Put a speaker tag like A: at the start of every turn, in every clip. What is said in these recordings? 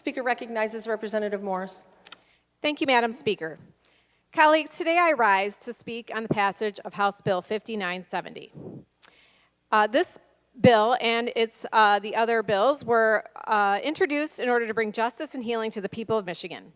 A: Speaker recognizes Representative Morse.
B: Thank you, Madam Speaker. Colleagues, today I rise to speak on the passage of House Bill 5970. This bill and the other bills were introduced in order to bring justice and healing to the people of Michigan.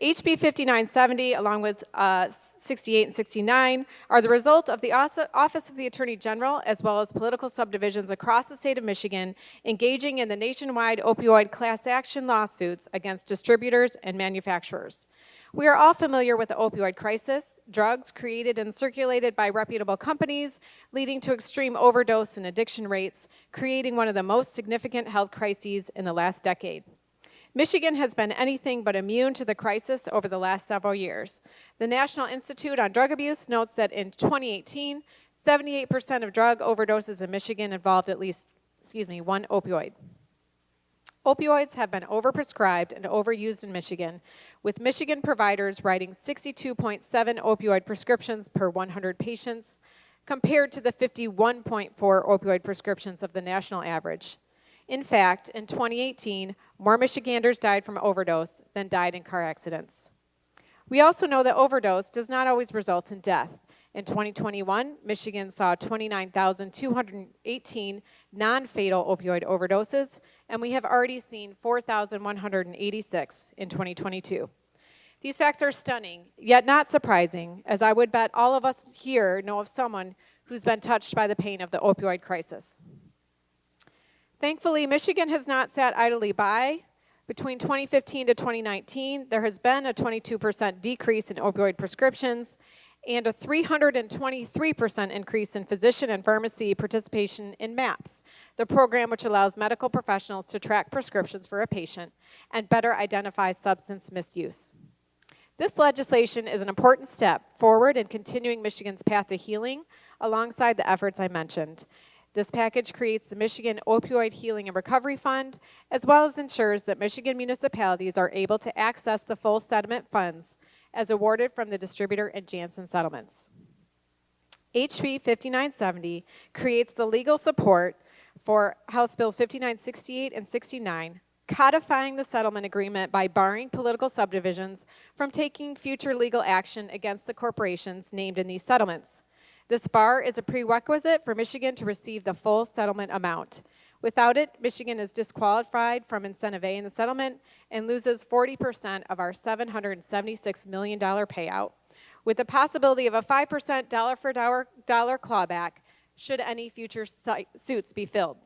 B: HB 5970, along with 68 and 69, are the result of the Office of the Attorney General, as well as political subdivisions across the state of Michigan, engaging in the nationwide opioid class action lawsuits against distributors and manufacturers. We are all familiar with the opioid crisis, drugs created and circulated by reputable companies, leading to extreme overdose and addiction rates, creating one of the most significant health crises in the last decade. Michigan has been anything but immune to the crisis over the last several years. The National Institute on Drug Abuse notes that in 2018, 78% of drug overdoses in Michigan involved at least, one opioid. Opioids have been overprescribed and overused in Michigan, with Michigan providers writing 62.7 opioid prescriptions per 100 patients, compared to the 51.4 opioid prescriptions of the national average. In fact, in 2018, more Michiganders died from overdose than died in car accidents. We also know that overdose does not always result in death. In 2021, Michigan saw 29,218 non-fatal opioid overdoses, and we have already seen 4,186 in 2022. These facts are stunning, yet not surprising, as I would bet all of us here know of someone who's been touched by the pain of the opioid crisis. Thankfully, Michigan has not sat idly by. Between 2015 to 2019, there has been a 22% decrease in opioid prescriptions and a 323% increase in physician and pharmacy participation in MAPS, the program which allows medical professionals to track prescriptions for a patient and better identify substance misuse. This legislation is an important step forward in continuing Michigan's path to healing alongside the efforts I mentioned. This package creates the Michigan Opioid Healing and Recovery Fund, as well as ensures that Michigan municipalities are able to access the full settlement funds as awarded from the distributor and Janssen settlements. HB 5970 creates the legal support for House Bills 5968 and 69, codifying the settlement agreement by barring political subdivisions from taking future legal action against the corporations named in these settlements. This bar is a prerequisite for Michigan to receive the full settlement amount. Without it, Michigan is disqualified from Incentive A in the settlement and loses 40% of our $776 million payout, with the possibility of a 5% dollar-for-dollar clawback should any future suits be filled.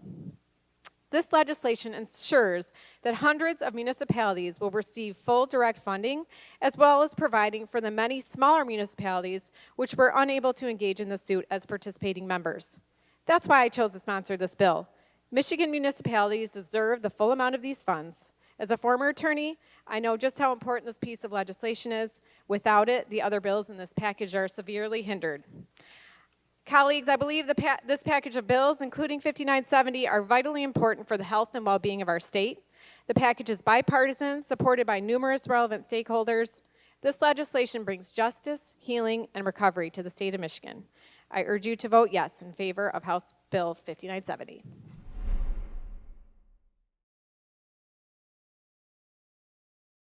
B: This legislation ensures that hundreds of municipalities will receive full direct funding, as well as providing for the many smaller municipalities which were unable to engage in the suit as participating members. That's why I chose to sponsor this bill. Michigan municipalities deserve the full amount of these funds. As a former attorney, I know just how important this piece of legislation is. Without it, the other bills in this package are severely hindered. Colleagues, I believe this package of bills, including 5970, are vitally important for the health and well-being of our state. The package is bipartisan, supported by numerous relevant stakeholders. This legislation brings justice, healing, and recovery to the state of Michigan. I urge you to vote yes in favor of House Bill 5970.